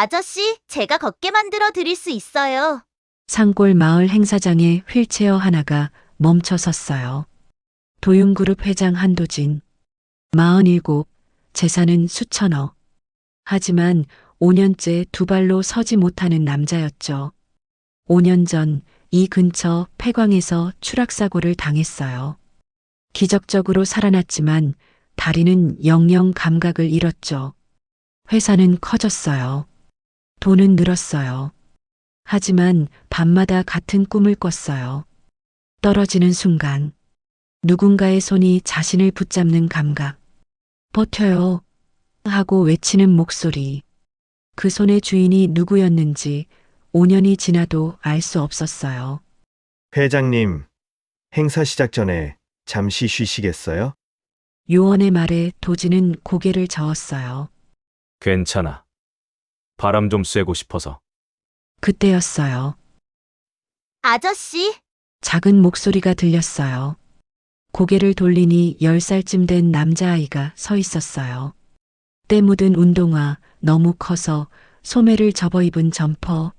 아저씨, 제가 걷게 만들어 드릴 수 있어요. 산골 마을 행사장에 휠체어 하나가 멈춰 섰어요. 도윤그룹 회장 한도진. 47, 재산은 수천억. 하지만 5년째 두 발로 서지 못하는 남자였죠. 5년 전 이 근처 폐광에서 추락사고를 당했어요. 기적적으로 살아났지만 다리는 영영 감각을 잃었죠. 회사는 커졌어요. 돈은 늘었어요. 하지만 밤마다 같은 꿈을 꿨어요. 떨어지는 순간 누군가의 손이 자신을 붙잡는 감각. 버텨요 하고 외치는 목소리. 그 손의 주인이 누구였는지 5년이 지나도 알 수 없었어요. 회장님, 행사 시작 전에 잠시 쉬시겠어요? 요원의 말에 도지는 고개를 저었어요. 괜찮아. 바람 좀 쐬고 싶어서. 그때였어요. 아저씨, 작은 목소리가 들렸어요. 고개를 돌리니 10살쯤 된 남자아이가 서 있었어요. 때 묻은 운동화, 너무 커서 소매를 접어입은 점퍼.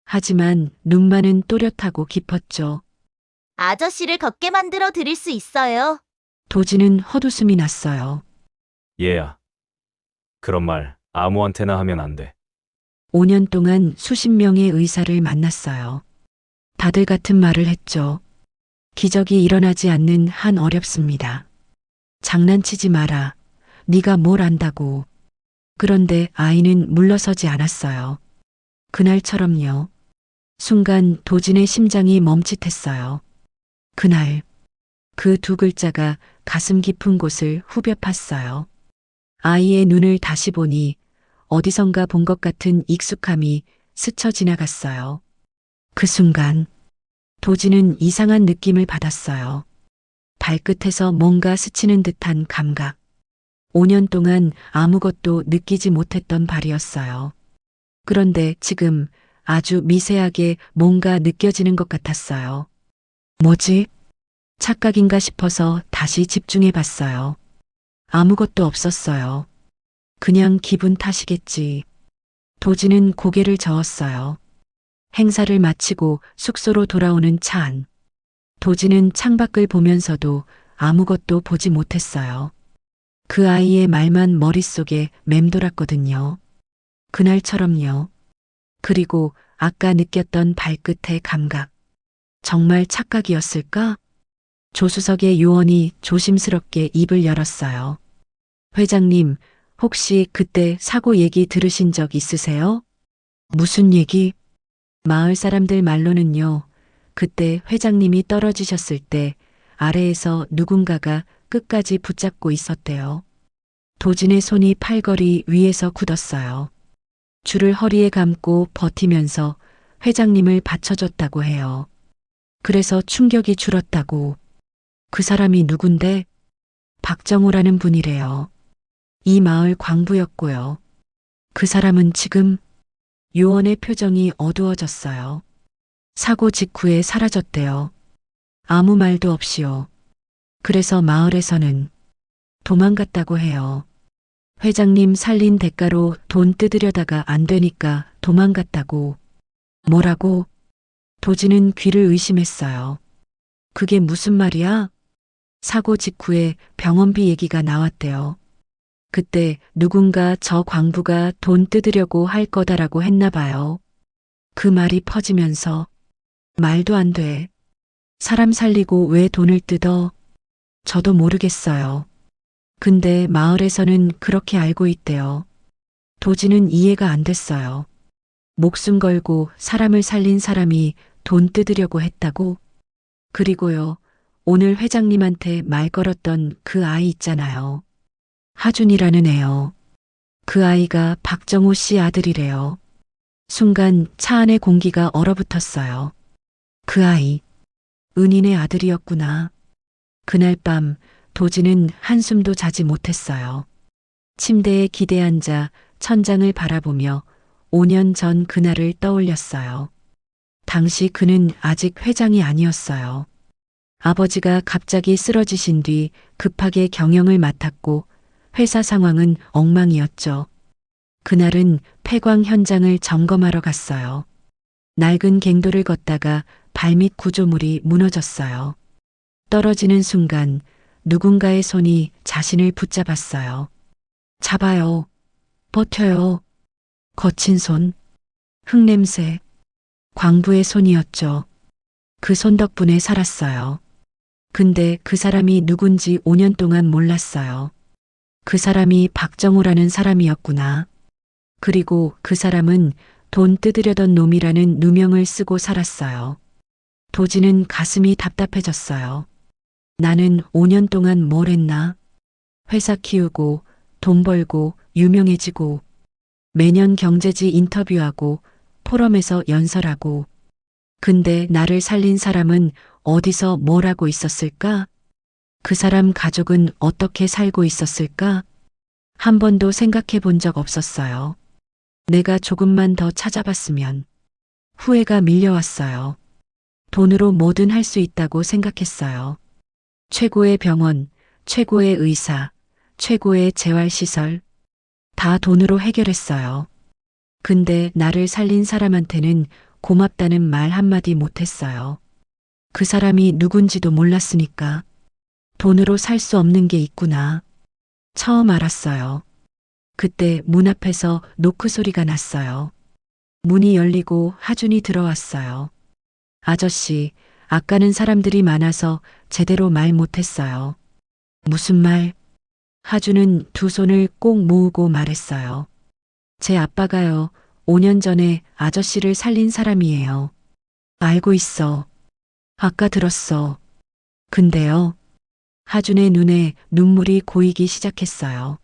하지만 눈만은 또렷하고 깊었죠. 아저씨를 걷게 만들어 드릴 수 있어요. 도지는 헛웃음이 났어요. 얘야. 그런 말 아무한테나 하면 안 돼. 5년 동안 수십 명의 의사를 만났어요. 다들 같은 말을 했죠. 기적이 일어나지 않는 한 어렵습니다. 장난치지 마라. 네가 뭘 안다고. 그런데 아이는 물러서지 않았어요. 그날처럼요. 순간 도진의 심장이 멈칫했어요. 그날, 그 두 글자가 가슴 깊은 곳을 후벼 팠어요. 아이의 눈을 다시 보니 어디선가 본 것 같은 익숙함이 스쳐 지나갔어요. 그 순간, 도진은 이상한 느낌을 받았어요. 발끝에서 뭔가 스치는 듯한 감각. 5년 동안 아무것도 느끼지 못했던 발이었어요. 그런데 지금 아주 미세하게 뭔가 느껴지는 것 같았어요. 뭐지? 착각인가 싶어서 다시 집중해 봤어요. 아무것도 없었어요. 그냥 기분 탓이겠지. 도지는 고개를 저었어요. 행사를 마치고 숙소로 돌아오는 차 안. 도지는 창밖을 보면서도 아무것도 보지 못했어요. 그 아이의 말만 머릿속에 맴돌았거든요. 그날처럼요. 그리고 아까 느꼈던 발끝의 감각. 정말 착각이었을까? 조수석의 요원이 조심스럽게 입을 열었어요. 회장님, 혹시 그때 사고 얘기 들으신 적 있으세요? 무슨 얘기? 마을 사람들 말로는요. 그때 회장님이 떨어지셨을 때 아래에서 누군가가 끝까지 붙잡고 있었대요. 도진의 손이 팔걸이 위에서 굳었어요. 줄을 허리에 감고 버티면서 회장님을 받쳐줬다고 해요. 그래서 충격이 줄었다고. 그 사람이 누군데? 박정호라는 분이래요. 이 마을 광부였고요. 그 사람은 지금 요원의 표정이 어두워졌어요. 사고 직후에 사라졌대요. 아무 말도 없이요. 그래서 마을에서는 도망갔다고 해요. 회장님 살린 대가로 돈 뜯으려다가 안 되니까 도망갔다고. 뭐라고? 도지는 귀를 의심했어요. 그게 무슨 말이야? 사고 직후에 병원비 얘기가 나왔대요. 그때 누군가 저 광부가 돈 뜯으려고 할 거다라고 했나 봐요. 그 말이 퍼지면서 말도 안 돼. 사람 살리고 왜 돈을 뜯어? 저도 모르겠어요. 근데 마을에서는 그렇게 알고 있대요. 도지는 이해가 안 됐어요. 목숨 걸고 사람을 살린 사람이 돈 뜯으려고 했다고? 그리고요, 오늘 회장님한테 말 걸었던 그 아이 있잖아요. 하준이라는 애요. 그 아이가 박정호 씨 아들이래요. 순간 차 안의 공기가 얼어붙었어요. 그 아이, 은인의 아들이었구나. 그날 밤 도지는 한숨도 자지 못했어요. 침대에 기대 앉아 천장을 바라보며 5년 전 그날을 떠올렸어요. 당시 그는 아직 회장이 아니었어요. 아버지가 갑자기 쓰러지신 뒤 급하게 경영을 맡았고 회사 상황은 엉망이었죠. 그날은 폐광 현장을 점검하러 갔어요. 낡은 갱도를 걷다가 발밑 구조물이 무너졌어요. 떨어지는 순간 누군가의 손이 자신을 붙잡았어요. 잡아요. 버텨요. 거친 손. 흙냄새. 광부의 손이었죠. 그 손 덕분에 살았어요. 근데 그 사람이 누군지 5년 동안 몰랐어요. 그 사람이 박정우라는 사람이었구나. 그리고 그 사람은 돈 뜯으려던 놈이라는 누명을 쓰고 살았어요. 도지는 가슴이 답답해졌어요. 나는 5년 동안 뭘 했나? 회사 키우고, 돈 벌고, 유명해지고, 매년 경제지 인터뷰하고, 포럼에서 연설하고. 근데 나를 살린 사람은 어디서 뭘 하고 있었을까? 그 사람 가족은 어떻게 살고 있었을까? 한 번도 생각해 본 적 없었어요. 내가 조금만 더 찾아봤으면. 후회가 밀려왔어요. 돈으로 뭐든 할 수 있다고 생각했어요. 최고의 병원, 최고의 의사, 최고의 재활시설. 다 돈으로 해결했어요. 근데 나를 살린 사람한테는 고맙다는 말 한마디 못했어요. 그 사람이 누군지도 몰랐으니까. 돈으로 살 수 없는 게 있구나. 처음 알았어요. 그때 문 앞에서 노크 소리가 났어요. 문이 열리고 하준이 들어왔어요. 아저씨, 아까는 사람들이 많아서 제대로 말 못했어요. 무슨 말? 하준은 두 손을 꼭 모으고 말했어요. 제 아빠가요, 5년 전에 아저씨를 살린 사람이에요. 알고 있어. 아까 들었어. 근데요. 하준의 눈에 눈물이 고이기 시작했어요.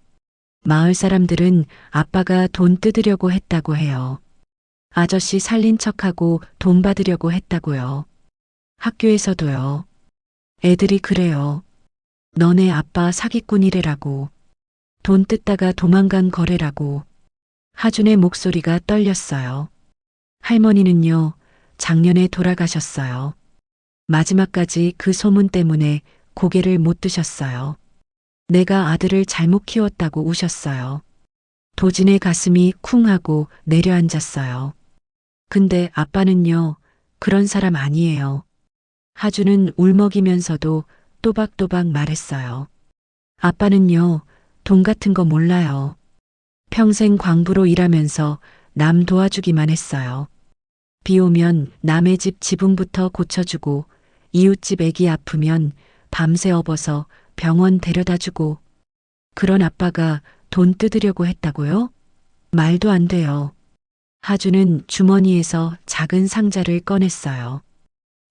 마을 사람들은 아빠가 돈 뜯으려고 했다고 해요. 아저씨 살린 척하고 돈 받으려고 했다고요. 학교에서도요. 애들이 그래요. 너네 아빠 사기꾼이래라고. 돈 뜯다가 도망간 거래라고. 하준의 목소리가 떨렸어요. 할머니는요, 작년에 돌아가셨어요. 마지막까지 그 소문 때문에 고개를 못 드셨어요. 내가 아들을 잘못 키웠다고 우셨어요. 도진의 가슴이 쿵 하고 내려앉았어요. 근데 아빠는요, 그런 사람 아니에요. 하준은 울먹이면서도 또박또박 말했어요. 아빠는요, 돈 같은 거 몰라요. 평생 광부로 일하면서 남 도와주기만 했어요. 비 오면 남의 집 지붕부터 고쳐주고, 이웃집 애기 아프면 밤새 업어서 병원 데려다주고. 그런 아빠가 돈 뜯으려고 했다고요? 말도 안 돼요. 하준은 주머니에서 작은 상자를 꺼냈어요.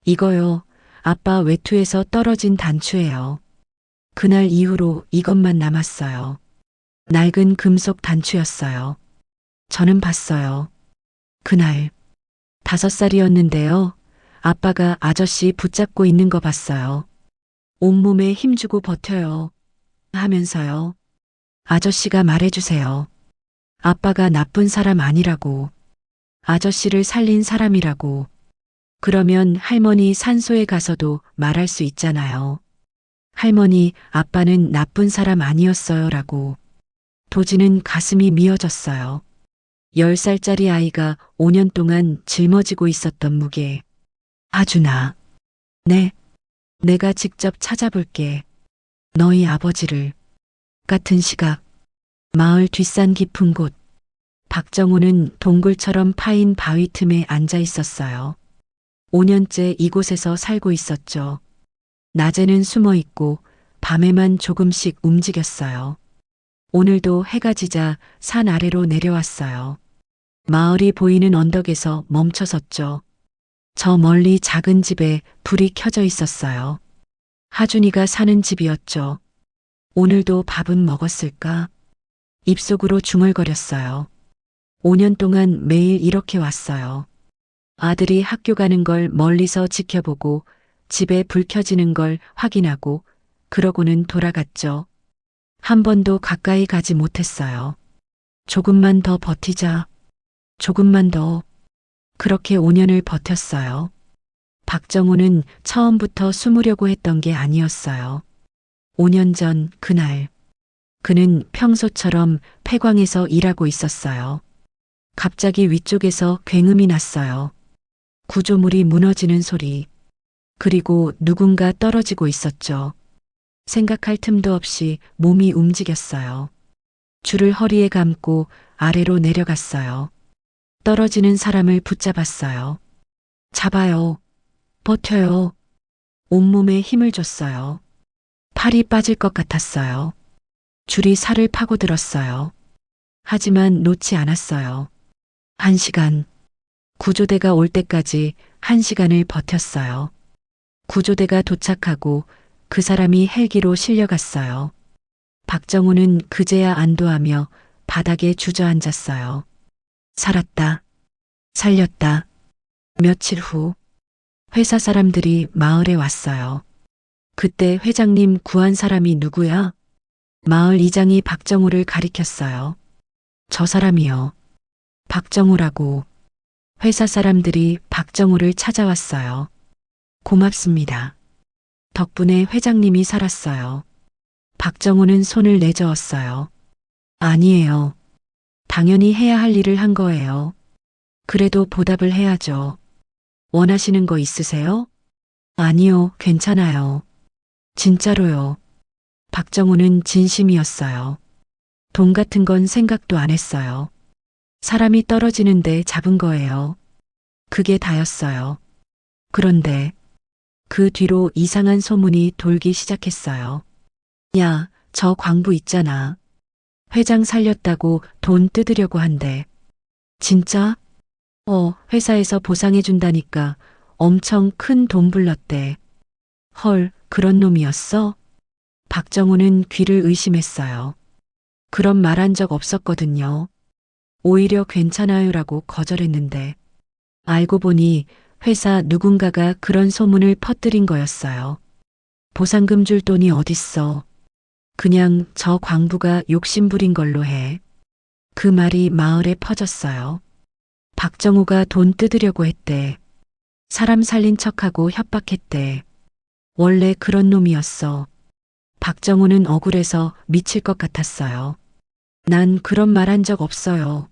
이거요, 아빠 외투에서 떨어진 단추예요. 그날 이후로 이것만 남았어요. 낡은 금속 단추였어요. 저는 봤어요. 그날 5살이었는데요. 아빠가 아저씨 붙잡고 있는 거 봤어요. 온몸에 힘주고 버텨요. 하면서요. 아저씨가 말해주세요. 아빠가 나쁜 사람 아니라고. 아저씨를 살린 사람이라고. 그러면 할머니 산소에 가서도 말할 수 있잖아요. 할머니, 아빠는 나쁜 사람 아니었어요. 라고. 도지는 가슴이 미어졌어요. 10살짜리 아이가 5년 동안 짊어지고 있었던 무게. 하준아. 네. 내가 직접 찾아볼게. 너희 아버지를. 같은 시각. 마을 뒷산 깊은 곳. 박정우는 동굴처럼 파인 바위 틈에 앉아 있었어요. 5년째 이곳에서 살고 있었죠. 낮에는 숨어 있고 밤에만 조금씩 움직였어요. 오늘도 해가 지자 산 아래로 내려왔어요. 마을이 보이는 언덕에서 멈춰섰죠. 저 멀리 작은 집에 불이 켜져 있었어요. 하준이가 사는 집이었죠. 오늘도 밥은 먹었을까? 입속으로 중얼거렸어요. 5년 동안 매일 이렇게 왔어요. 아들이 학교 가는 걸 멀리서 지켜보고 집에 불 켜지는 걸 확인하고 그러고는 돌아갔죠. 한 번도 가까이 가지 못했어요. 조금만 더 버티자. 조금만 더. 그렇게 5년을 버텼어요. 박정우는 처음부터 숨으려고 했던 게 아니었어요. 5년 전 그날. 그는 평소처럼 폐광에서 일하고 있었어요. 갑자기 위쪽에서 굉음이 났어요. 구조물이 무너지는 소리. 그리고 누군가 떨어지고 있었죠. 생각할 틈도 없이 몸이 움직였어요. 줄을 허리에 감고 아래로 내려갔어요. 떨어지는 사람을 붙잡았어요. 잡아요. 버텨요. 온몸에 힘을 줬어요. 팔이 빠질 것 같았어요. 줄이 살을 파고들었어요. 하지만 놓지 않았어요. 1시간. 구조대가 올 때까지 1시간을 버텼어요. 구조대가 도착하고 그 사람이 헬기로 실려갔어요. 박정우는 그제야 안도하며 바닥에 주저앉았어요. 살았다. 살렸다. 며칠 후 회사 사람들이 마을에 왔어요. 그때 회장님 구한 사람이 누구야? 마을 이장이 박정우를 가리켰어요. 저 사람이요. 박정우라고. 회사 사람들이 박정우를 찾아왔어요. 고맙습니다. 덕분에 회장님이 살았어요. 박정우는 손을 내저었어요. 아니에요. 당연히 해야 할 일을 한 거예요. 그래도 보답을 해야죠. 원하시는 거 있으세요? 아니요, 괜찮아요. 진짜로요. 박정우는 진심이었어요. 돈 같은 건 생각도 안 했어요. 사람이 떨어지는데 잡은 거예요. 그게 다였어요. 그런데 그 뒤로 이상한 소문이 돌기 시작했어요. 야, 저 광부 있잖아. 회장 살렸다고 돈 뜯으려고 한대. 진짜? 회사에서 보상해준다니까 엄청 큰 돈 불렀대. 헐, 그런 놈이었어? 박정우는 귀를 의심했어요. 그런 말 한 적 없었거든요. 오히려 괜찮아요라고 거절했는데 알고 보니 회사 누군가가 그런 소문을 퍼뜨린 거였어요. 보상금 줄 돈이 어딨어. 그냥 저 광부가 욕심부린 걸로 해. 그 말이 마을에 퍼졌어요. 박정우가 돈 뜯으려고 했대. 사람 살린 척하고 협박했대. 원래 그런 놈이었어. 박정우는 억울해서 미칠 것 같았어요. 난 그런 말 한 적 없어요.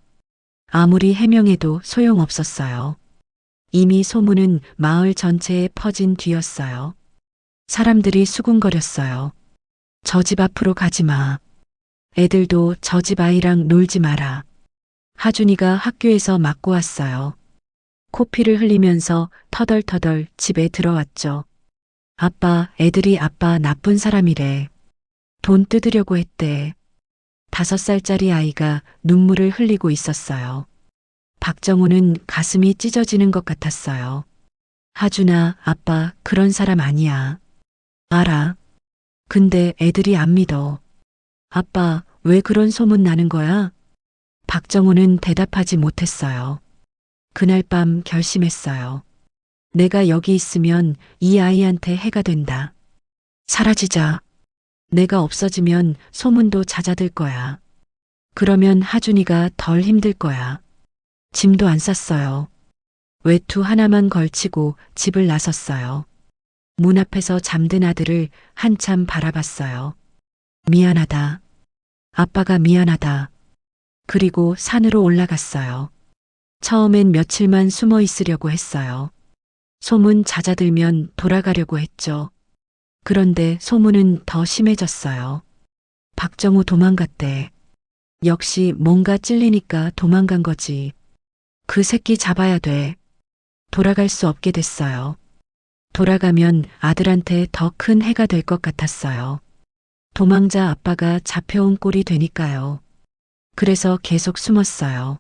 아무리 해명해도 소용없었어요. 이미 소문은 마을 전체에 퍼진 뒤였어요. 사람들이 수군거렸어요. 저 집 앞으로 가지 마. 애들도 저 집 아이랑 놀지 마라. 하준이가 학교에서 맞고 왔어요. 코피를 흘리면서 터덜터덜 집에 들어왔죠. 아빠, 애들이 아빠 나쁜 사람이래. 돈 뜯으려고 했대. 5살짜리 아이가 눈물을 흘리고 있었어요. 박정우는 가슴이 찢어지는 것 같았어요. 하준아, 아빠 그런 사람 아니야. 알아. 근데 애들이 안 믿어. 아빠, 왜 그런 소문 나는 거야? 박정우는 대답하지 못했어요. 그날 밤 결심했어요. 내가 여기 있으면 이 아이한테 해가 된다. 사라지자. 내가 없어지면 소문도 잦아들 거야. 그러면 하준이가 덜 힘들 거야. 짐도 안 쌌어요. 외투 하나만 걸치고 집을 나섰어요. 문 앞에서 잠든 아들을 한참 바라봤어요. 미안하다. 아빠가 미안하다. 그리고 산으로 올라갔어요. 처음엔 며칠만 숨어 있으려고 했어요. 소문 잦아들면 돌아가려고 했죠. 그런데 소문은 더 심해졌어요. 박정우 도망갔대. 역시 뭔가 찔리니까 도망간 거지. 그 새끼 잡아야 돼. 돌아갈 수 없게 됐어요. 돌아가면 아들한테 더 큰 해가 될 것 같았어요. 도망자 아빠가 잡혀온 꼴이 되니까요. 그래서 계속 숨었어요.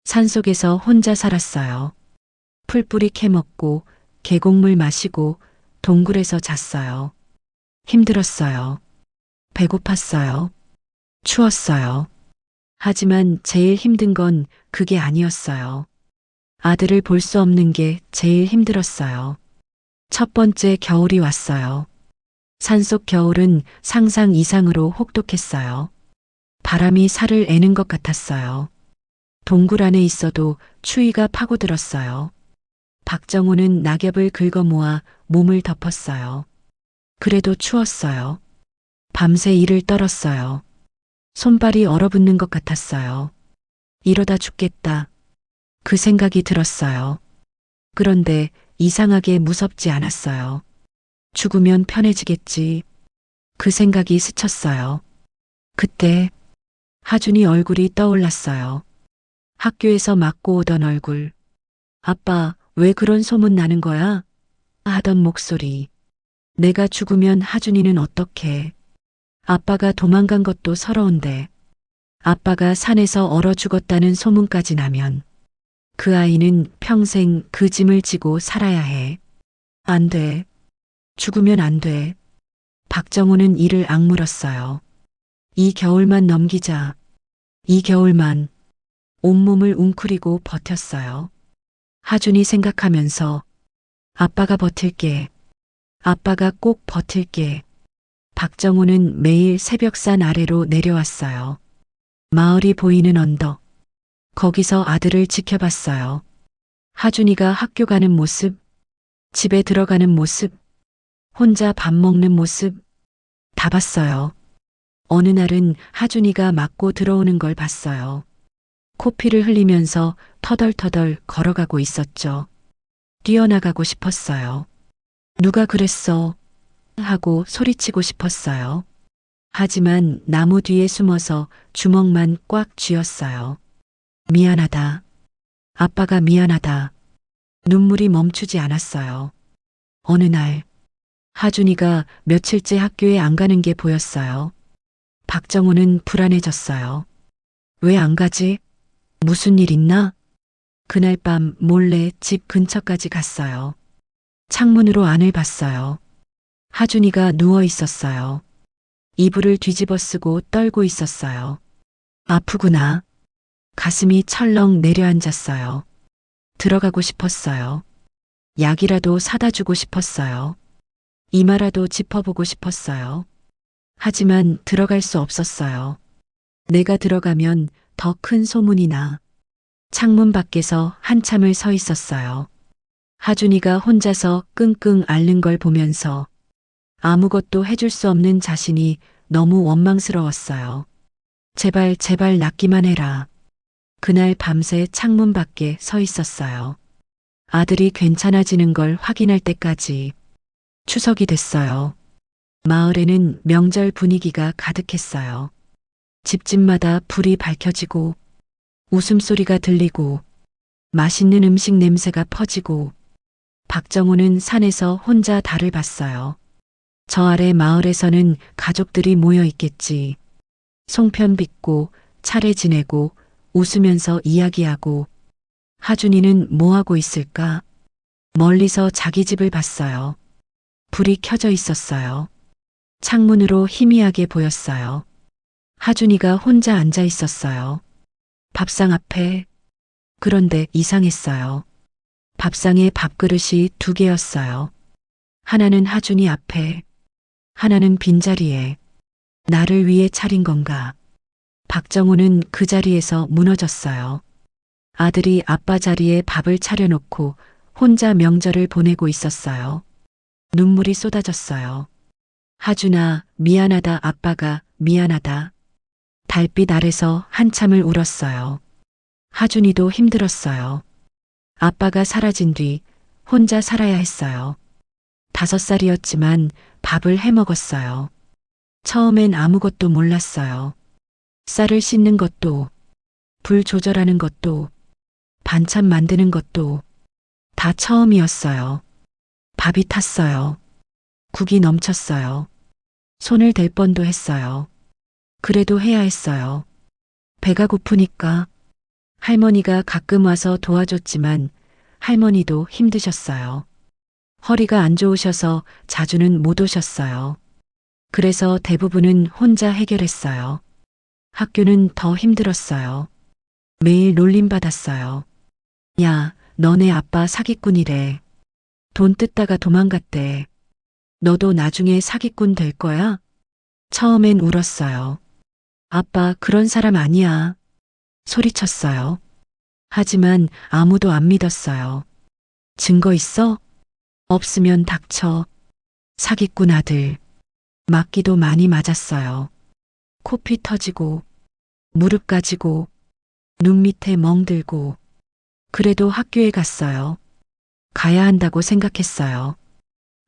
산속에서 혼자 살았어요. 풀뿌리 캐먹고 계곡물 마시고 동굴에서 잤어요. 힘들었어요. 배고팠어요. 추웠어요. 하지만 제일 힘든 건 그게 아니었어요. 아들을 볼 수 없는 게 제일 힘들었어요. 첫 번째 겨울이 왔어요. 산속 겨울은 상상 이상으로 혹독했어요. 바람이 살을 애는 것 같았어요. 동굴 안에 있어도 추위가 파고들었어요. 박정우는 낙엽을 긁어 모아 몸을 덮었어요. 그래도 추웠어요. 밤새 이를 떨었어요. 손발이 얼어붙는 것 같았어요. 이러다 죽겠다. 그 생각이 들었어요. 그런데 이상하게 무섭지 않았어요. 죽으면 편해지겠지. 그 생각이 스쳤어요. 그때 하준이 얼굴이 떠올랐어요. 학교에서 맞고 오던 얼굴. 아빠, 왜 그런 소문 나는 거야? 하던 목소리. 내가 죽으면 하준이는 어떡해? 아빠가 도망간 것도 서러운데. 아빠가 산에서 얼어 죽었다는 소문까지 나면 그 아이는 평생 그 짐을 지고 살아야 해. 안 돼. 죽으면 안 돼. 박정우는 이를 악물었어요. 이 겨울만 넘기자. 이 겨울만. 온몸을 웅크리고 버텼어요. 하준이 생각하면서 아빠가 버틸게. 아빠가 꼭 버틸게. 박정우는 매일 새벽산 아래로 내려왔어요. 마을이 보이는 언덕. 거기서 아들을 지켜봤어요. 하준이가 학교 가는 모습, 집에 들어가는 모습, 혼자 밥 먹는 모습, 다 봤어요. 어느 날은 하준이가 맞고 들어오는 걸 봤어요. 코피를 흘리면서 터덜터덜 걸어가고 있었죠. 뛰어나가고 싶었어요. 누가 그랬어? 하고 소리치고 싶었어요. 하지만 나무 뒤에 숨어서 주먹만 꽉 쥐었어요. 미안하다. 아빠가 미안하다. 눈물이 멈추지 않았어요. 어느 날, 하준이가 며칠째 학교에 안 가는 게 보였어요. 박정우는 불안해졌어요. 왜 안 가지? 무슨 일 있나? 그날 밤 몰래 집 근처까지 갔어요. 창문으로 안을 봤어요. 하준이가 누워 있었어요. 이불을 뒤집어 쓰고 떨고 있었어요. 아프구나. 가슴이 철렁 내려앉았어요. 들어가고 싶었어요. 약이라도 사다 주고 싶었어요. 이마라도 짚어보고 싶었어요. 하지만 들어갈 수 없었어요. 내가 들어가면 더 큰 소문이 나. 창문 밖에서 한참을 서 있었어요. 하준이가 혼자서 끙끙 앓는 걸 보면서 아무것도 해줄 수 없는 자신이 너무 원망스러웠어요. 제발, 제발 낫기만 해라. 그날 밤새 창문 밖에 서 있었어요. 아들이 괜찮아지는 걸 확인할 때까지. 추석이 됐어요. 마을에는 명절 분위기가 가득했어요. 집집마다 불이 밝혀지고 웃음소리가 들리고 맛있는 음식 냄새가 퍼지고 박정우는 산에서 혼자 달을 봤어요. 저 아래 마을에서는 가족들이 모여 있겠지. 송편 빚고 차례 지내고 웃으면서 이야기하고 하준이는 뭐하고 있을까? 멀리서 자기 집을 봤어요. 불이 켜져 있었어요. 창문으로 희미하게 보였어요. 하준이가 혼자 앉아 있었어요. 밥상 앞에. 그런데 이상했어요. 밥상에 밥그릇이 2개였어요. 하나는 하준이 앞에, 하나는 빈자리에. 나를 위해 차린 건가? 박정우는 그 자리에서 무너졌어요. 아들이 아빠 자리에 밥을 차려놓고 혼자 명절을 보내고 있었어요. 눈물이 쏟아졌어요. 하준아, 미안하다. 아빠가 미안하다. 달빛 아래서 한참을 울었어요. 하준이도 힘들었어요. 아빠가 사라진 뒤 혼자 살아야 했어요. 5살이었지만 밥을 해 먹었어요. 처음엔 아무것도 몰랐어요. 쌀을 씻는 것도, 불 조절하는 것도, 반찬 만드는 것도 다 처음이었어요. 밥이 탔어요. 국이 넘쳤어요. 손을 댈 뻔도 했어요. 그래도 해야 했어요. 배가 고프니까. 할머니가 가끔 와서 도와줬지만 할머니도 힘드셨어요. 허리가 안 좋으셔서 자주는 못 오셨어요. 그래서 대부분은 혼자 해결했어요. 학교는 더 힘들었어요. 매일 놀림받았어요. 야, 너네 아빠 사기꾼이래. 돈 뜯다가 도망갔대. 너도 나중에 사기꾼 될 거야? 처음엔 울었어요. 아빠 그런 사람 아니야. 소리쳤어요. 하지만 아무도 안 믿었어요. 증거 있어? 없으면 닥쳐. 사기꾼 아들. 맞기도 많이 맞았어요. 코피 터지고 무릎 가지고 눈 밑에 멍들고 그래도 학교에 갔어요. 가야 한다고 생각했어요.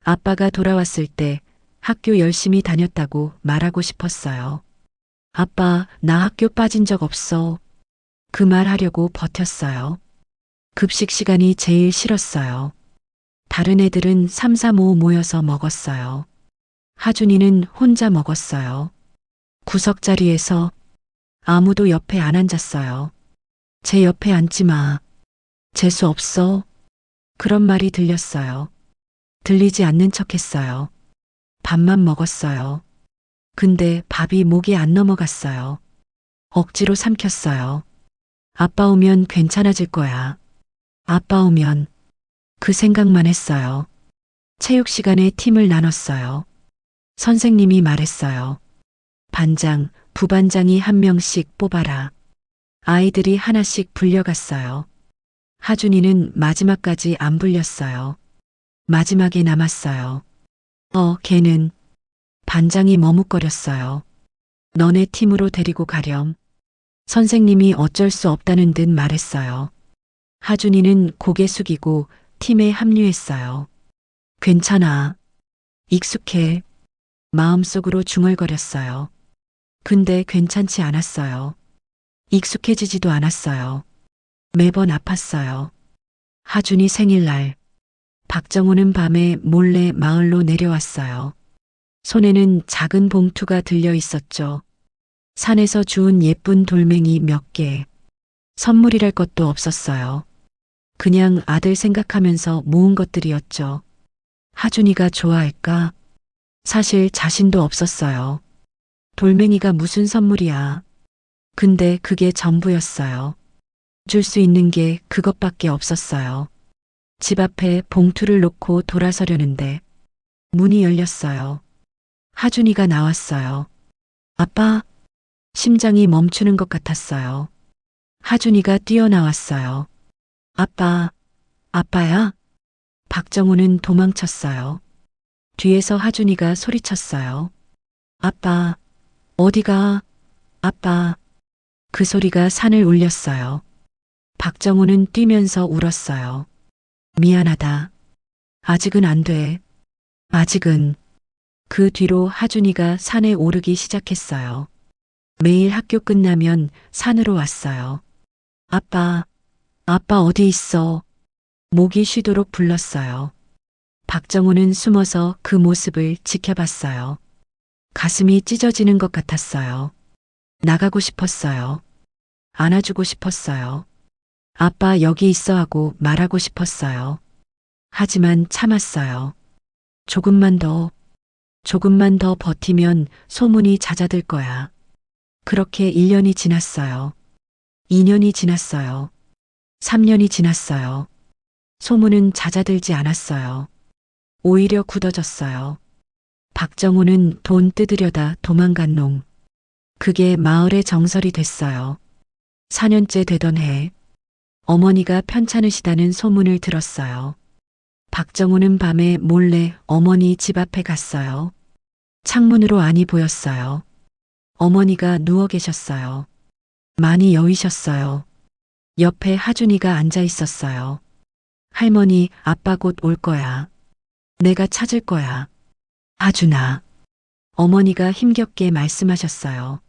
아빠가 돌아왔을 때 학교 열심히 다녔다고 말하고 싶었어요. 아빠, 나 학교 빠진 적 없어. 그 말 하려고 버텼어요. 급식 시간이 제일 싫었어요. 다른 애들은 3, 4, 5 모여서 먹었어요. 하준이는 혼자 먹었어요. 구석자리에서 아무도 옆에 안 앉았어요. 제 옆에 앉지 마. 재수 없어. 그런 말이 들렸어요. 들리지 않는 척 했어요. 밥만 먹었어요. 근데 밥이 목에 안 넘어갔어요. 억지로 삼켰어요. 아빠 오면 괜찮아질 거야. 아빠 오면 그 생각만 했어요. 체육 시간에 팀을 나눴어요. 선생님이 말했어요. 반장, 부반장이 한 명씩 뽑아라. 아이들이 하나씩 불려갔어요. 하준이는 마지막까지 안 불렸어요. 마지막에 남았어요. 걔는 반장이 머뭇거렸어요. 너네 팀으로 데리고 가렴. 선생님이 어쩔 수 없다는 듯 말했어요. 하준이는 고개 숙이고 팀에 합류했어요. 괜찮아. 익숙해. 마음속으로 중얼거렸어요. 근데 괜찮지 않았어요. 익숙해지지도 않았어요. 매번 아팠어요. 하준이 생일날 박정우는 밤에 몰래 마을로 내려왔어요. 손에는 작은 봉투가 들려 있었죠. 산에서 주운 예쁜 돌멩이 몇 개. 선물이랄 것도 없었어요. 그냥 아들 생각하면서 모은 것들이었죠. 하준이가 좋아할까? 사실 자신도 없었어요. 돌멩이가 무슨 선물이야. 근데 그게 전부였어요. 줄 수 있는 게 그것밖에 없었어요. 집 앞에 봉투를 놓고 돌아서려는데 문이 열렸어요. 하준이가 나왔어요. 아빠, 심장이 멈추는 것 같았어요. 하준이가 뛰어나왔어요. 아빠, 아빠야? 박정우는 도망쳤어요. 뒤에서 하준이가 소리쳤어요. 아빠, 어디가? 아빠. 그 소리가 산을 울렸어요. 박정우는 뛰면서 울었어요. 미안하다. 아직은 안 돼. 아직은. 그 뒤로 하준이가 산에 오르기 시작했어요. 매일 학교 끝나면 산으로 왔어요. 아빠, 아빠 어디 있어? 목이 쉬도록 불렀어요. 박정우는 숨어서 그 모습을 지켜봤어요. 가슴이 찢어지는 것 같았어요. 나가고 싶었어요. 안아주고 싶었어요. 아빠 여기 있어 하고 말하고 싶었어요. 하지만 참았어요. 조금만 더 버티면 소문이 잦아들 거야. 그렇게 1년이 지났어요. 2년이 지났어요. 3년이 지났어요. 소문은 잦아들지 않았어요. 오히려 굳어졌어요. 박정우는 돈 뜯으려다 도망간 놈. 그게 마을의 정설이 됐어요. 4년째 되던 해, 어머니가 편찮으시다는 소문을 들었어요. 박정우는 밤에 몰래 어머니 집 앞에 갔어요. 창문으로 안이 보였어요. 어머니가 누워 계셨어요. 많이 여위셨어요. 옆에 하준이가 앉아 있었어요. 할머니, 아빠 곧 올 거야. 내가 찾을 거야. 하준아. 어머니가 힘겹게 말씀하셨어요.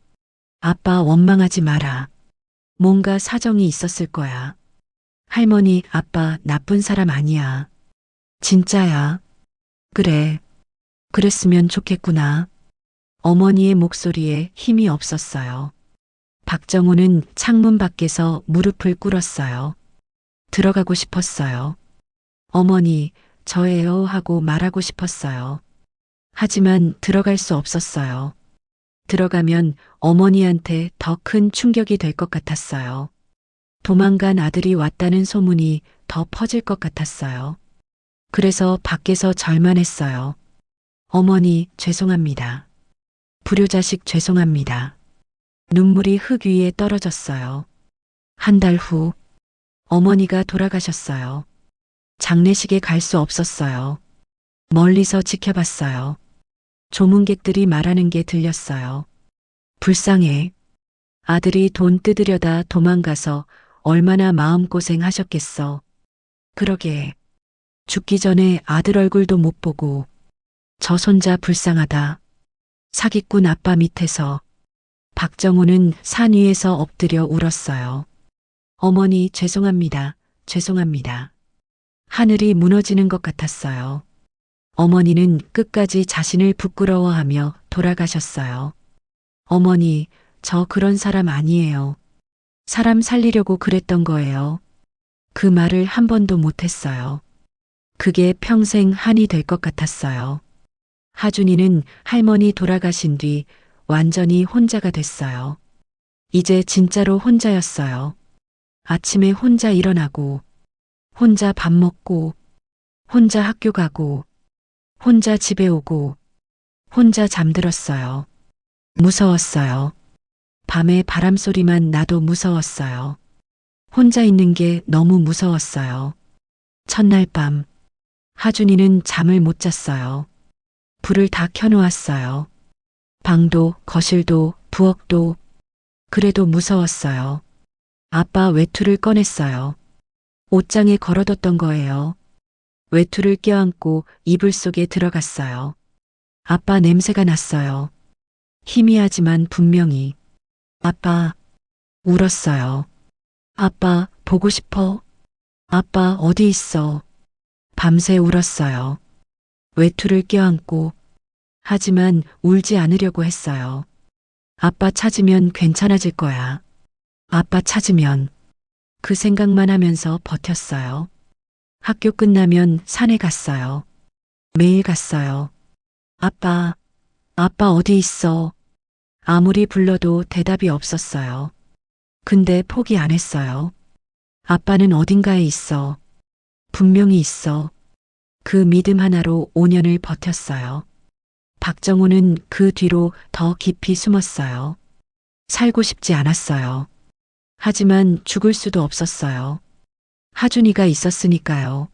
아빠 원망하지 마라. 뭔가 사정이 있었을 거야. 할머니, 아빠 나쁜 사람 아니야. 진짜야. 그래. 그랬으면 좋겠구나. 어머니의 목소리에 힘이 없었어요. 박정우는 창문 밖에서 무릎을 꿇었어요. 들어가고 싶었어요. 어머니, 저예요 하고 말하고 싶었어요. 하지만 들어갈 수 없었어요. 들어가면 어머니한테 더 큰 충격이 될 것 같았어요. 도망간 아들이 왔다는 소문이 더 퍼질 것 같았어요. 그래서 밖에서 절만했어요. 어머니, 죄송합니다. 불효자식 죄송합니다. 눈물이 흙 위에 떨어졌어요. 한 달 후, 어머니가 돌아가셨어요. 장례식에 갈 수 없었어요. 멀리서 지켜봤어요. 조문객들이 말하는 게 들렸어요. 불쌍해. 아들이 돈 뜯으려다 도망가서 얼마나 마음고생 하셨겠어. 그러게. 죽기 전에 아들 얼굴도 못 보고 저 손자 불쌍하다. 사기꾼 아빠 밑에서 박정우는 산 위에서 엎드려 울었어요. 어머니 죄송합니다. 죄송합니다. 하늘이 무너지는 것 같았어요. 어머니는 끝까지 자신을 부끄러워하며 돌아가셨어요. 어머니, 저 그런 사람 아니에요. 사람 살리려고 그랬던 거예요. 그 말을 한 번도 못했어요. 그게 평생 한이 될 것 같았어요. 하준이는 할머니 돌아가신 뒤 완전히 혼자가 됐어요. 이제 진짜로 혼자였어요. 아침에 혼자 일어나고, 혼자 밥 먹고, 혼자 학교 가고, 혼자 집에 오고, 혼자 잠들었어요. 무서웠어요. 밤에 바람 소리만 나도 무서웠어요. 혼자 있는 게 너무 무서웠어요. 첫날 밤, 하준이는 잠을 못 잤어요. 불을 다 켜놓았어요. 방도, 거실도, 부엌도. 그래도 무서웠어요. 아빠 외투를 꺼냈어요. 옷장에 걸어뒀던 거예요. 외투를 껴안고 이불 속에 들어갔어요. 아빠 냄새가 났어요. 희미하지만 분명히. 아빠, 울었어요. 아빠, 보고 싶어. 아빠, 어디 있어? 밤새 울었어요. 외투를 껴안고. 하지만 울지 않으려고 했어요. 아빠 찾으면 괜찮아질 거야. 아빠 찾으면. 그 생각만 하면서 버텼어요. 학교 끝나면 산에 갔어요. 매일 갔어요. 아빠, 아빠 어디 있어? 아무리 불러도 대답이 없었어요. 근데 포기 안 했어요. 아빠는 어딘가에 있어. 분명히 있어. 그 믿음 하나로 5년을 버텼어요. 박정우는 그 뒤로 더 깊이 숨었어요. 살고 싶지 않았어요. 하지만 죽을 수도 없었어요. 하준이가 있었으니까요.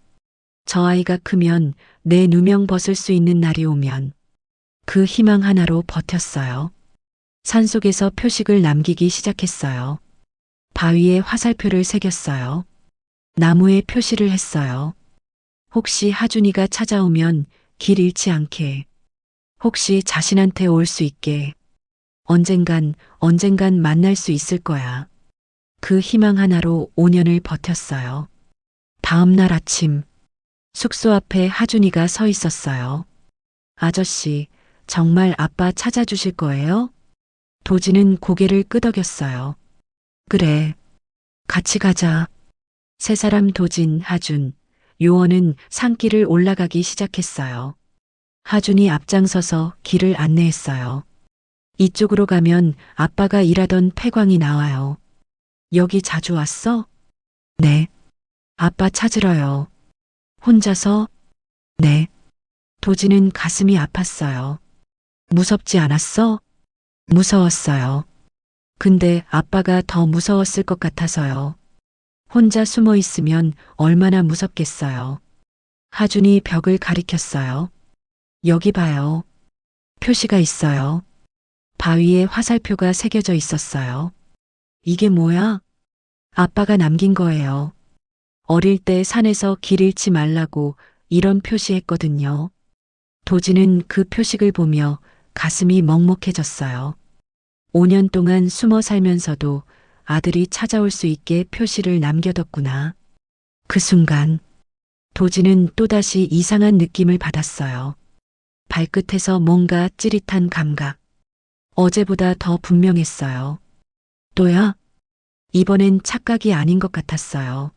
저 아이가 크면 내 누명 벗을 수 있는 날이 오면 그 희망 하나로 버텼어요. 산속에서 표식을 남기기 시작했어요. 바위에 화살표를 새겼어요. 나무에 표시를 했어요. 혹시 하준이가 찾아오면 길 잃지 않게. 혹시 자신한테 올 수 있게. 언젠간 만날 수 있을 거야. 그 희망 하나로 5년을 버텼어요. 다음 날 아침, 숙소 앞에 하준이가 서 있었어요. 아저씨, 정말 아빠 찾아주실 거예요? 도진은 고개를 끄덕였어요. 그래, 같이 가자. 세 사람 도진, 하준, 요원은 산길을 올라가기 시작했어요. 하준이 앞장서서 길을 안내했어요. 이쪽으로 가면 아빠가 일하던 폐광이 나와요. 여기 자주 왔어? 네. 아빠 찾으러요. 혼자서? 네. 도진은 가슴이 아팠어요. 무섭지 않았어? 무서웠어요. 근데 아빠가 더 무서웠을 것 같아서요. 혼자 숨어 있으면 얼마나 무섭겠어요. 하준이 벽을 가리켰어요. 여기 봐요. 표시가 있어요. 바위에 화살표가 새겨져 있었어요. 이게 뭐야? 아빠가 남긴 거예요. 어릴 때 산에서 길 잃지 말라고 이런 표시했거든요. 도진은 그 표식을 보며 가슴이 먹먹해졌어요. 5년 동안 숨어 살면서도 아들이 찾아올 수 있게 표시를 남겨뒀구나. 그 순간 도진은 또다시 이상한 느낌을 받았어요. 발끝에서 뭔가 찌릿한 감각. 어제보다 더 분명했어요. 또야? 이번엔 착각이 아닌 것 같았어요.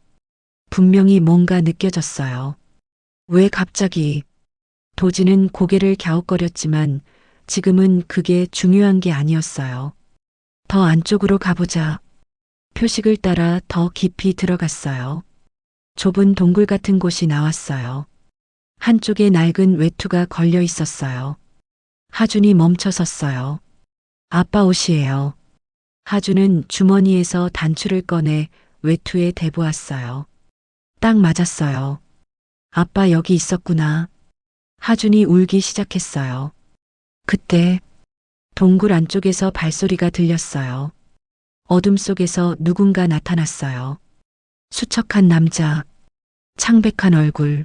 분명히 뭔가 느껴졌어요. 왜 갑자기? 도진은 고개를 갸웃거렸지만 지금은 그게 중요한 게 아니었어요. 더 안쪽으로 가보자. 표식을 따라 더 깊이 들어갔어요. 좁은 동굴 같은 곳이 나왔어요. 한쪽에 낡은 외투가 걸려 있었어요. 하준이 멈춰 섰어요. 아빠 옷이에요. 하준은 주머니에서 단추를 꺼내 외투에 대보았어요. 딱 맞았어요. 아빠 여기 있었구나. 하준이 울기 시작했어요. 그때 동굴 안쪽에서 발소리가 들렸어요. 어둠 속에서 누군가 나타났어요. 수척한 남자, 창백한 얼굴.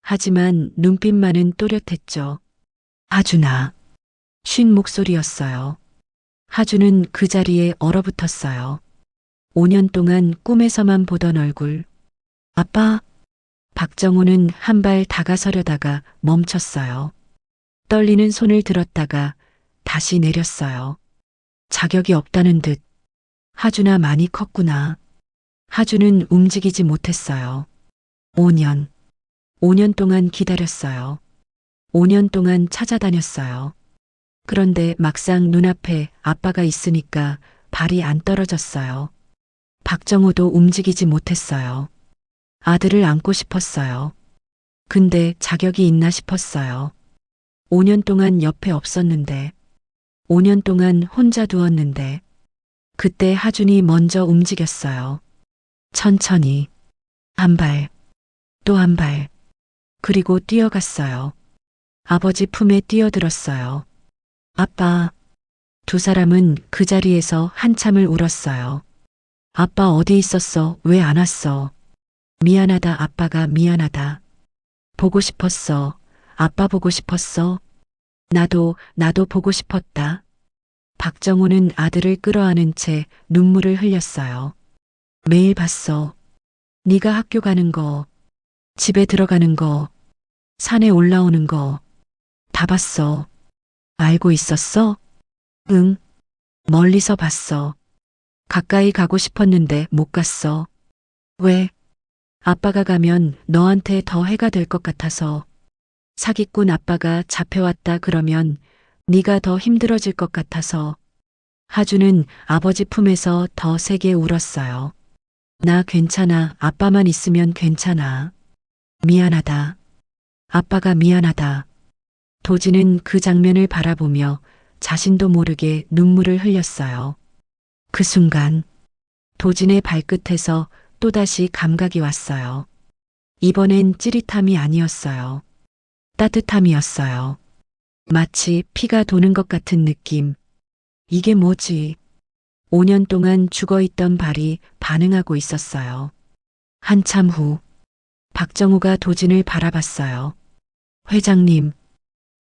하지만 눈빛만은 또렷했죠. 하준아. 쉰 목소리였어요. 하준은 그 자리에 얼어붙었어요. 5년 동안 꿈에서만 보던 얼굴. 아빠. 박정호는 한 발 다가서려다가 멈췄어요. 떨리는 손을 들었다가 다시 내렸어요. 자격이 없다는 듯. 하준아 많이 컸구나. 하준은 움직이지 못했어요. 5년. 5년 동안 기다렸어요. 5년 동안 찾아다녔어요. 그런데 막상 눈앞에 아빠가 있으니까 발이 안 떨어졌어요. 박정호도 움직이지 못했어요. 아들을 안고 싶었어요. 근데 자격이 있나 싶었어요. 5년 동안 옆에 없었는데, 5년 동안 혼자 두었는데, 그때 하준이 먼저 움직였어요. 천천히. 한 발, 또 한 발. 그리고 뛰어갔어요. 아버지 품에 뛰어들었어요. 아빠. 두 사람은 그 자리에서 한참을 울었어요. 아빠 어디 있었어? 왜 안 왔어? 미안하다, 아빠가 미안하다. 보고 싶었어. 아빠 보고 싶었어. 나도 보고 싶었다. 박정호는 아들을 끌어안은 채 눈물을 흘렸어요. 매일 봤어. 네가 학교 가는 거, 집에 들어가는 거, 산에 올라오는 거, 다 봤어. 알고 있었어? 응. 멀리서 봤어. 가까이 가고 싶었는데 못 갔어. 왜? 아빠가 가면 너한테 더 해가 될 것 같아서. 사기꾼 아빠가 잡혀왔다 그러면 네가 더 힘들어질 것 같아서. 하준은 아버지 품에서 더 세게 울었어요. 나 괜찮아. 아빠만 있으면 괜찮아. 미안하다. 아빠가 미안하다. 도진은 그 장면을 바라보며 자신도 모르게 눈물을 흘렸어요. 그 순간 도진의 발끝에서 또다시 감각이 왔어요. 이번엔 찌릿함이 아니었어요. 따뜻함이었어요. 마치 피가 도는 것 같은 느낌. 이게 뭐지? 5년 동안 죽어있던 발이 반응하고 있었어요. 한참 후 박정우가 도진을 바라봤어요. 회장님,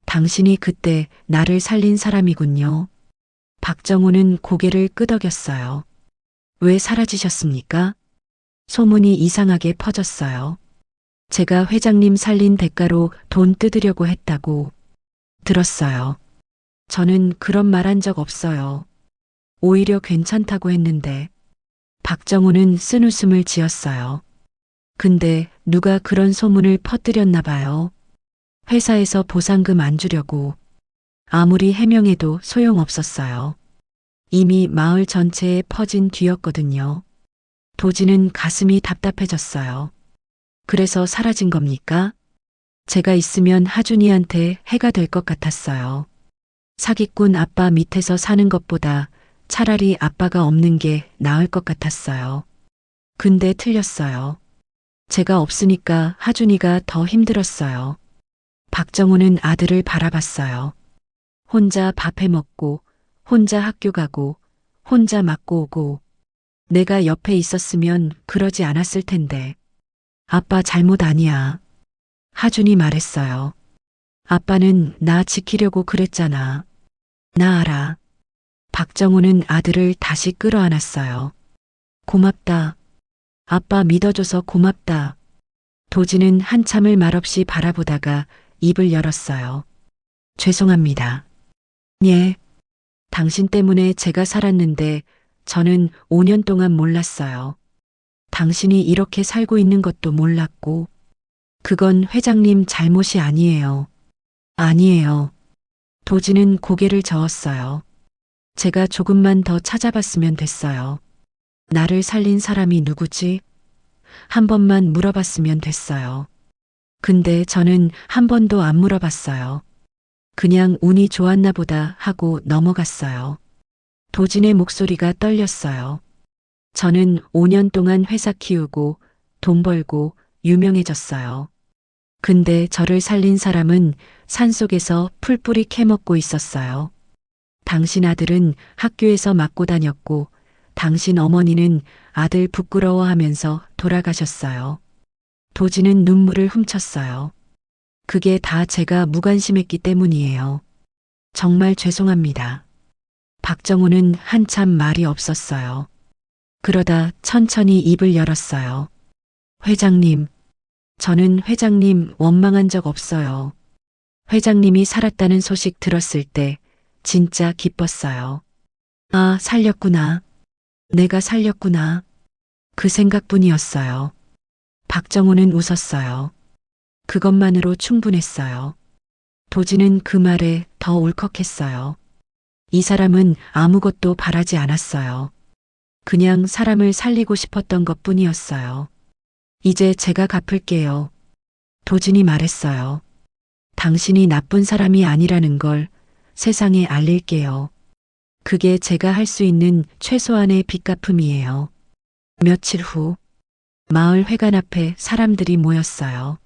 당신이 그때 나를 살린 사람이군요. 박정우는 고개를 끄덕였어요. 왜 사라지셨습니까? 소문이 이상하게 퍼졌어요. 제가 회장님 살린 대가로 돈 뜯으려고 했다고 들었어요. 저는 그런 말 한 적 없어요. 오히려 괜찮다고 했는데. 박정우는 쓴웃음을 지었어요. 근데 누가 그런 소문을 퍼뜨렸나 봐요. 회사에서 보상금 안 주려고. 아무리 해명해도 소용없었어요. 이미 마을 전체에 퍼진 뒤였거든요. 도진은 가슴이 답답해졌어요. 그래서 사라진 겁니까? 제가 있으면 하준이한테 해가 될 것 같았어요. 사기꾼 아빠 밑에서 사는 것보다 차라리 아빠가 없는 게 나을 것 같았어요. 근데 틀렸어요. 제가 없으니까 하준이가 더 힘들었어요. 박정우는 아들을 바라봤어요. 혼자 밥 해 먹고, 혼자 학교 가고, 혼자 맞고 오고. 내가 옆에 있었으면 그러지 않았을 텐데. 아빠 잘못 아니야. 하준이 말했어요. 아빠는 나 지키려고 그랬잖아. 나 알아. 박정우는 아들을 다시 끌어안았어요. 고맙다. 아빠 믿어줘서 고맙다. 도진은 한참을 말없이 바라보다가 입을 열었어요. 죄송합니다. 예. 당신 때문에 제가 살았는데 저는 5년 동안 몰랐어요. 당신이 이렇게 살고 있는 것도 몰랐고. 그건 회장님 잘못이 아니에요. 아니에요. 도진은 고개를 저었어요. 제가 조금만 더 찾아봤으면 됐어요. 나를 살린 사람이 누구지? 한 번만 물어봤으면 됐어요. 근데 저는 한 번도 안 물어봤어요. 그냥 운이 좋았나 보다 하고 넘어갔어요. 도진의 목소리가 떨렸어요. 저는 5년 동안 회사 키우고 돈 벌고 유명해졌어요. 근데 저를 살린 사람은 산속에서 풀뿌리 캐먹고 있었어요. 당신 아들은 학교에서 맞고 다녔고 당신 어머니는 아들 부끄러워하면서 돌아가셨어요. 도지는 눈물을 훔쳤어요. 그게 다 제가 무관심했기 때문이에요. 정말 죄송합니다. 박정호는 한참 말이 없었어요. 그러다 천천히 입을 열었어요. 회장님, 저는 회장님 원망한 적 없어요. 회장님이 살았다는 소식 들었을 때 진짜 기뻤어요. 아, 살렸구나. 내가 살렸구나. 그 생각뿐이었어요. 박정호는 웃었어요. 그것만으로 충분했어요. 도지는 그 말에 더 울컥했어요. 이 사람은 아무것도 바라지 않았어요. 그냥 사람을 살리고 싶었던 것 뿐이었어요. 이제 제가 갚을게요. 도진이 말했어요. 당신이 나쁜 사람이 아니라는 걸 세상에 알릴게요. 그게 제가 할 수 있는 최소한의 빚갚음이에요. 며칠 후 마을 회관 앞에 사람들이 모였어요.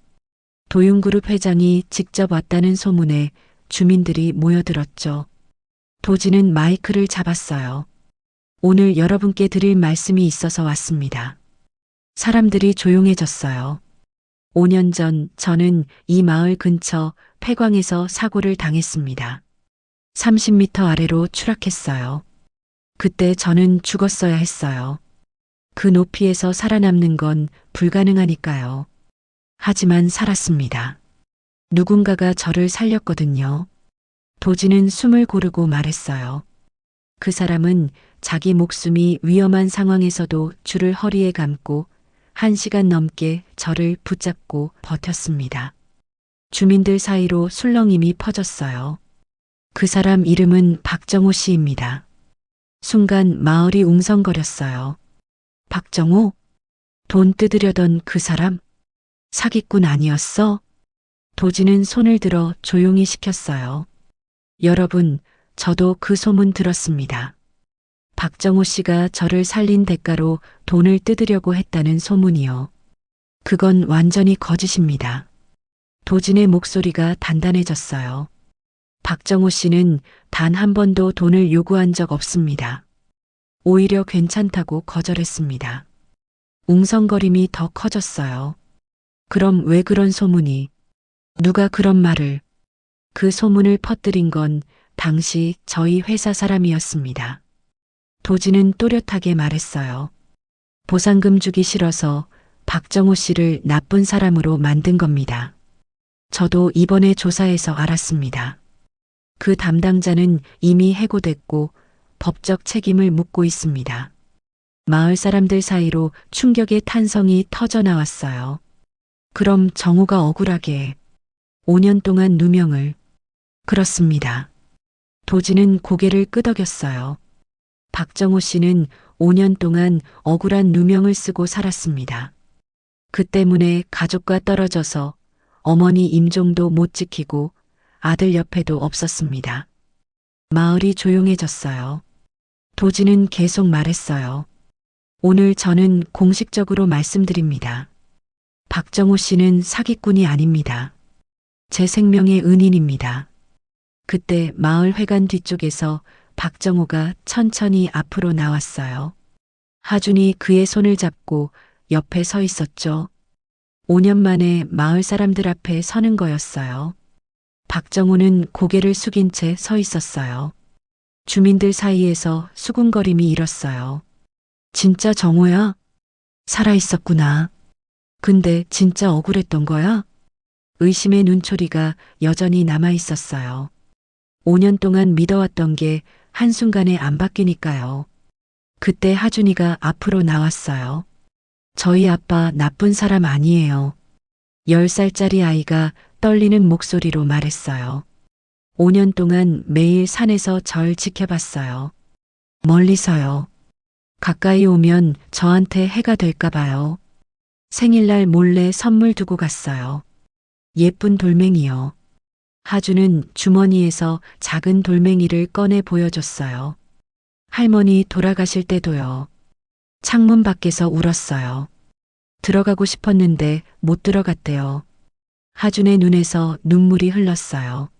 도윤그룹 회장이 직접 왔다는 소문에 주민들이 모여들었죠. 도지는 마이크를 잡았어요. 오늘 여러분께 드릴 말씀이 있어서 왔습니다. 사람들이 조용해졌어요. 5년 전 저는 이 마을 근처 폐광에서 사고를 당했습니다. 30m 아래로 추락했어요. 그때 저는 죽었어야 했어요. 그 높이에서 살아남는 건 불가능하니까요. 하지만 살았습니다. 누군가가 저를 살렸거든요. 도지는 숨을 고르고 말했어요. 그 사람은 자기 목숨이 위험한 상황에서도 줄을 허리에 감고 1시간 넘게 저를 붙잡고 버텼습니다. 주민들 사이로 술렁임이 퍼졌어요. 그 사람 이름은 박정호 씨입니다. 순간 마을이 웅성거렸어요. 박정호? 돈 뜯으려던 그 사람? 사기꾼 아니었어? 도지는 손을 들어 조용히 시켰어요. 여러분, 저도 그 소문 들었습니다. 박정호 씨가 저를 살린 대가로 돈을 뜯으려고 했다는 소문이요. 그건 완전히 거짓입니다. 도진의 목소리가 단단해졌어요. 박정호 씨는 단 한 번도 돈을 요구한 적 없습니다. 오히려 괜찮다고 거절했습니다. 웅성거림이 더 커졌어요. 그럼 왜 그런 소문이? 누가 그런 말을? 그 소문을 퍼뜨린 건 당시 저희 회사 사람이었습니다. 도지는 또렷하게 말했어요. 보상금 주기 싫어서 박정호 씨를 나쁜 사람으로 만든 겁니다. 저도 이번에 조사해서 알았습니다. 그 담당자는 이미 해고됐고 법적 책임을 묻고 있습니다. 마을 사람들 사이로 충격의 탄성이 터져 나왔어요. 그럼 정호가 억울하게 5년 동안 누명을. 그렇습니다. 도지는 고개를 끄덕였어요. 박정호 씨는 5년 동안 억울한 누명을 쓰고 살았습니다. 그 때문에 가족과 떨어져서 어머니 임종도 못 지키고 아들 옆에도 없었습니다. 마을이 조용해졌어요. 도지는 계속 말했어요. 오늘 저는 공식적으로 말씀드립니다. 박정호 씨는 사기꾼이 아닙니다. 제 생명의 은인입니다. 그때 마을 회관 뒤쪽에서 박정호가 천천히 앞으로 나왔어요. 하준이 그의 손을 잡고 옆에 서 있었죠. 5년 만에 마을 사람들 앞에 서는 거였어요. 박정호는 고개를 숙인 채 서 있었어요. 주민들 사이에서 수군거림이 일었어요. 진짜 정호야? 살아있었구나. 근데 진짜 억울했던 거야? 의심의 눈초리가 여전히 남아있었어요. 5년 동안 믿어왔던 게 한순간에 안 바뀌니까요. 그때 하준이가 앞으로 나왔어요. 저희 아빠 나쁜 사람 아니에요. 10살짜리 아이가 떨리는 목소리로 말했어요. 5년 동안 매일 산에서 절 지켜봤어요. 멀리서요. 가까이 오면 저한테 해가 될까 봐요. 생일날 몰래 선물 두고 갔어요. 예쁜 돌멩이요. 하주는 주머니에서 작은 돌멩이를 꺼내 보여줬어요. 할머니 돌아가실 때도요. 창문 밖에서 울었어요. 들어가고 싶었는데 못 들어갔대요. 하준의 눈에서 눈물이 흘렀어요.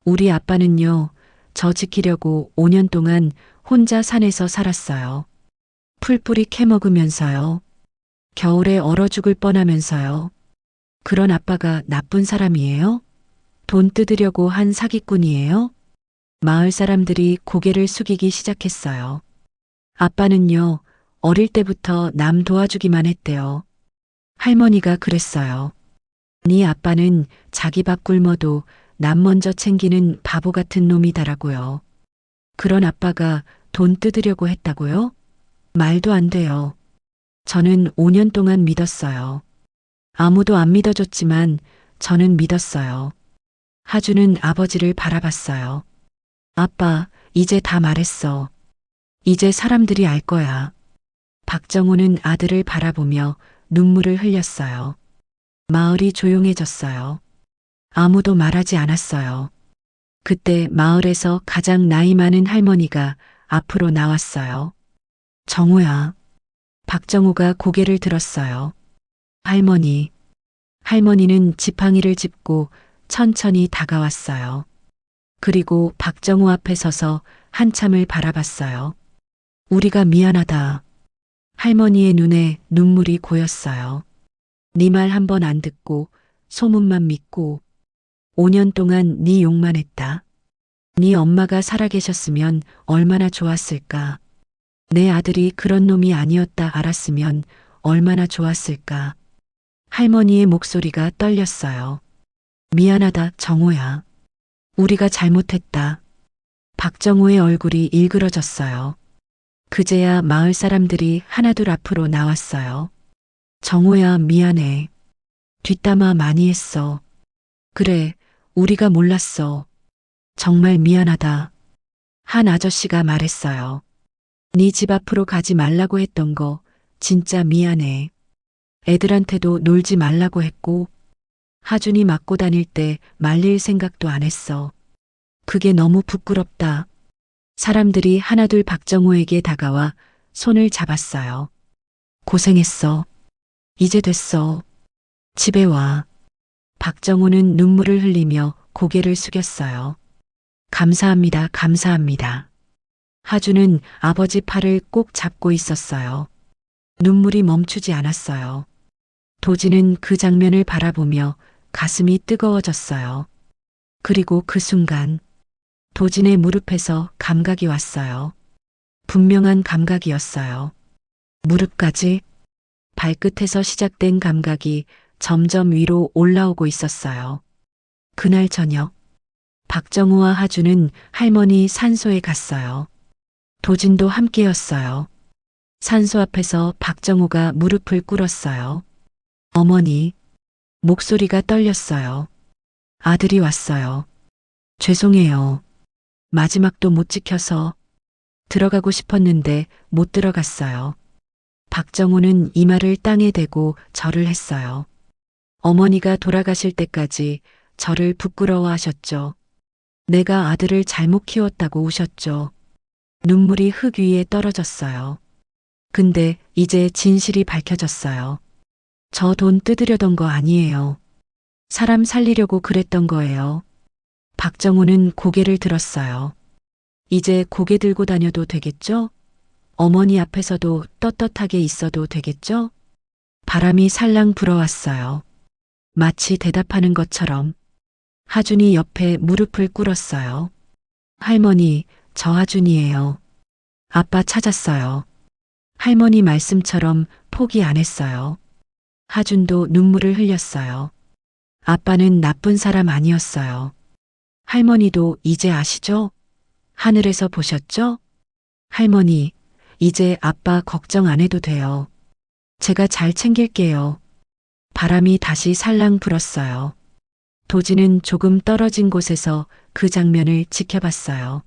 우리 아빠는요, 저 지키려고 5년 동안 혼자 산에서 살았어요. 풀뿌리 캐먹으면서요. 겨울에 얼어 죽을 뻔하면서요. 그런 아빠가 나쁜 사람이에요? 돈 뜯으려고 한 사기꾼이에요? 마을 사람들이 고개를 숙이기 시작했어요. 아빠는요, 어릴 때부터 남 도와주기만 했대요. 할머니가 그랬어요. 네 아빠는 자기 밥 굶어도 남 먼저 챙기는 바보 같은 놈이다라고요. 그런 아빠가 돈 뜯으려고 했다고요? 말도 안 돼요. 저는 5년 동안 믿었어요. 아무도 안 믿어줬지만 저는 믿었어요. 하주는 아버지를 바라봤어요. 아빠, 이제 다 말했어. 이제 사람들이 알 거야. 박정호는 아들을 바라보며 눈물을 흘렸어요. 마을이 조용해졌어요. 아무도 말하지 않았어요. 그때 마을에서 가장 나이 많은 할머니가 앞으로 나왔어요. 정호야. 박정호가 고개를 들었어요. 할머니. 할머니는 지팡이를 짚고 천천히 다가왔어요. 그리고 박정호 앞에 서서 한참을 바라봤어요. 우리가 미안하다. 할머니의 눈에 눈물이 고였어요. 네 말 한 번 안 듣고 소문만 믿고 5년 동안 네 욕만 했다. 네 엄마가 살아계셨으면 얼마나 좋았을까. 내 아들이 그런 놈이 아니었다 알았으면 얼마나 좋았을까. 할머니의 목소리가 떨렸어요. 미안하다, 정호야. 우리가 잘못했다. 박정호의 얼굴이 일그러졌어요. 그제야 마을 사람들이 하나둘 앞으로 나왔어요. 정호야, 미안해. 뒷담화 많이 했어. 그래, 우리가 몰랐어. 정말 미안하다. 한 아저씨가 말했어요. 네 집 앞으로 가지 말라고 했던 거 진짜 미안해. 애들한테도 놀지 말라고 했고 하준이 맞고 다닐 때 말릴 생각도 안 했어. 그게 너무 부끄럽다. 사람들이 하나둘 박정호에게 다가와 손을 잡았어요. 고생했어. 이제 됐어. 집에 와. 박정호는 눈물을 흘리며 고개를 숙였어요. 감사합니다, 감사합니다. 하주는 아버지 팔을 꼭 잡고 있었어요. 눈물이 멈추지 않았어요. 도지는 그 장면을 바라보며 가슴이 뜨거워졌어요. 그리고 그 순간 도진의 무릎에서 감각이 왔어요. 분명한 감각이었어요. 무릎까지 발끝에서 시작된 감각이 점점 위로 올라오고 있었어요. 그날 저녁 박정우와 하주는 할머니 산소에 갔어요. 도진도 함께였어요. 산소 앞에서 박정우가 무릎을 꿇었어요. 어머니, 목소리가 떨렸어요. 아들이 왔어요. 죄송해요. 마지막도 못 지켜서 들어가고 싶었는데 못 들어갔어요. 박정우는 이마를 땅에 대고 절을 했어요. 어머니가 돌아가실 때까지 저를 부끄러워하셨죠. 내가 아들을 잘못 키웠다고 우셨죠. 눈물이 흙 위에 떨어졌어요. 근데 이제 진실이 밝혀졌어요. 저 돈 뜯으려던 거 아니에요. 사람 살리려고 그랬던 거예요. 박정우는 고개를 들었어요. 이제 고개 들고 다녀도 되겠죠? 어머니 앞에서도 떳떳하게 있어도 되겠죠? 바람이 살랑 불어왔어요. 마치 대답하는 것처럼. 하준이 옆에 무릎을 꿇었어요. 할머니, 저 하준이에요. 아빠 찾았어요. 할머니 말씀처럼 포기 안 했어요. 하준도 눈물을 흘렸어요. 아빠는 나쁜 사람 아니었어요. 할머니도 이제 아시죠? 하늘에서 보셨죠? 할머니, 이제 아빠 걱정 안 해도 돼요. 제가 잘 챙길게요. 바람이 다시 살랑 불었어요. 도지는 조금 떨어진 곳에서 그 장면을 지켜봤어요.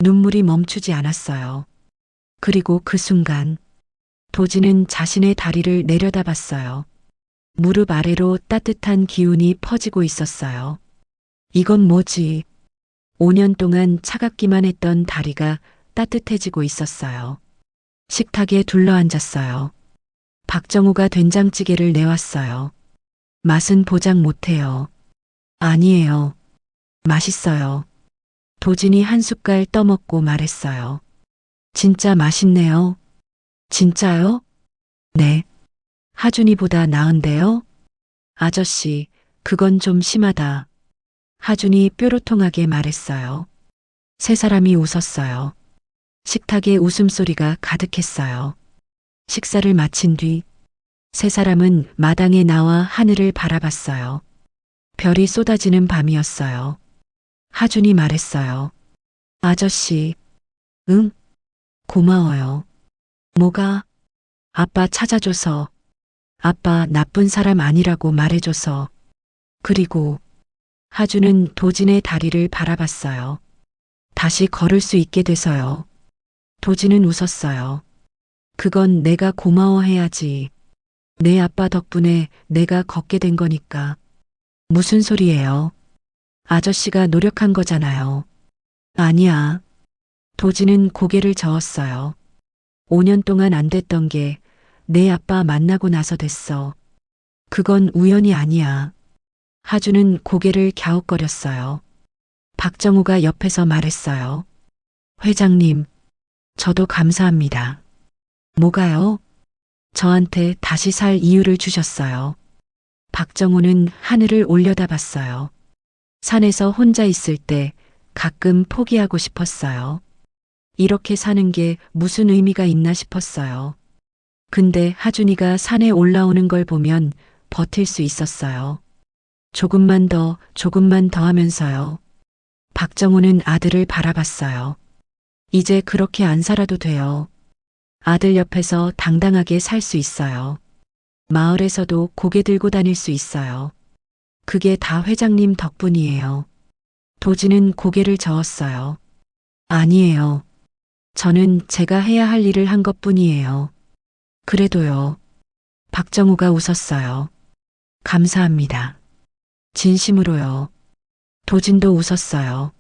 눈물이 멈추지 않았어요. 그리고 그 순간 도지는 자신의 다리를 내려다봤어요. 무릎 아래로 따뜻한 기운이 퍼지고 있었어요. 이건 뭐지? 5년 동안 차갑기만 했던 다리가 따뜻해지고 있었어요. 식탁에 둘러앉았어요. 박정우가 된장찌개를 내왔어요. 맛은 보장 못해요. 아니에요. 맛있어요. 도진이 한 숟갈 떠먹고 말했어요. 진짜 맛있네요. 진짜요? 네. 하준이보다 나은데요? 아저씨, 그건 좀 심하다. 하준이 뾰로통하게 말했어요. 세 사람이 웃었어요. 식탁에 웃음소리가 가득했어요. 식사를 마친 뒤 세 사람은 마당에 나와 하늘을 바라봤어요. 별이 쏟아지는 밤이었어요. 하준이 말했어요. 아저씨, 응? 고마워요. 뭐가? 아빠 찾아줘서, 아빠 나쁜 사람 아니라고 말해줘서, 그리고 하준은 도진의 다리를 바라봤어요. 다시 걸을 수 있게 돼서요. 도진은 웃었어요. 그건 내가 고마워해야지. 내 아빠 덕분에 내가 걷게 된 거니까. 무슨 소리예요? 아저씨가 노력한 거잖아요. 아니야. 도진은 고개를 저었어요. 5년 동안 안 됐던 게 내 아빠 만나고 나서 됐어. 그건 우연이 아니야. 하준은 고개를 갸웃거렸어요. 박정우가 옆에서 말했어요. 회장님, 저도 감사합니다. 뭐가요? 저한테 다시 살 이유를 주셨어요. 박정우는 하늘을 올려다봤어요. 산에서 혼자 있을 때 가끔 포기하고 싶었어요. 이렇게 사는 게 무슨 의미가 있나 싶었어요. 근데 하준이가 산에 올라오는 걸 보면 버틸 수 있었어요. 조금만 더 하면서요. 박정우는 아들을 바라봤어요. 이제 그렇게 안 살아도 돼요. 아들 옆에서 당당하게 살 수 있어요. 마을에서도 고개 들고 다닐 수 있어요. 그게 다 회장님 덕분이에요. 도진은 고개를 저었어요. 아니에요. 저는 제가 해야 할 일을 한 것뿐이에요. 그래도요. 박정우가 웃었어요. 감사합니다. 진심으로요. 도진도 웃었어요.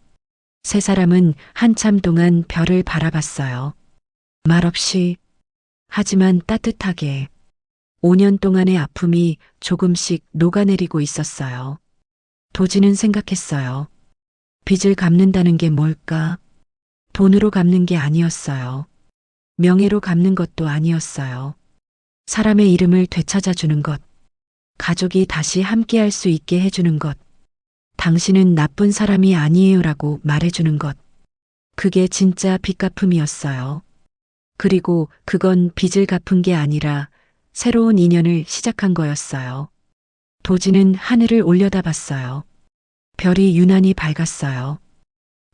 세 사람은 한참 동안 별을 바라봤어요. 말없이, 하지만 따뜻하게. 5년 동안의 아픔이 조금씩 녹아내리고 있었어요. 도진은 생각했어요. 빚을 갚는다는 게 뭘까? 돈으로 갚는 게 아니었어요. 명예로 갚는 것도 아니었어요. 사람의 이름을 되찾아주는 것. 가족이 다시 함께할 수 있게 해주는 것. 당신은 나쁜 사람이 아니에요라고 말해주는 것. 그게 진짜 빚갚음이었어요. 그리고 그건 빚을 갚은 게 아니라 새로운 인연을 시작한 거였어요. 도진은 하늘을 올려다봤어요. 별이 유난히 밝았어요.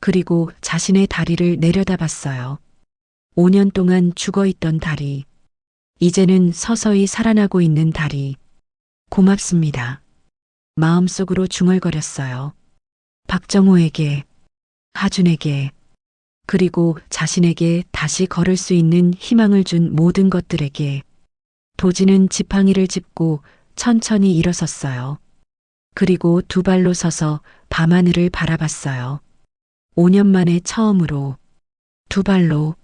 그리고 자신의 다리를 내려다봤어요. 5년 동안 죽어있던 다리. 이제는 서서히 살아나고 있는 다리. 고맙습니다. 마음속으로 중얼거렸어요. 박정호에게, 하준에게, 그리고 자신에게 다시 걸을 수 있는 희망을 준 모든 것들에게. 도진은 지팡이를 짚고 천천히 일어섰어요. 그리고 두 발로 서서 밤하늘을 바라봤어요. 5년 만에 처음으로 두 발로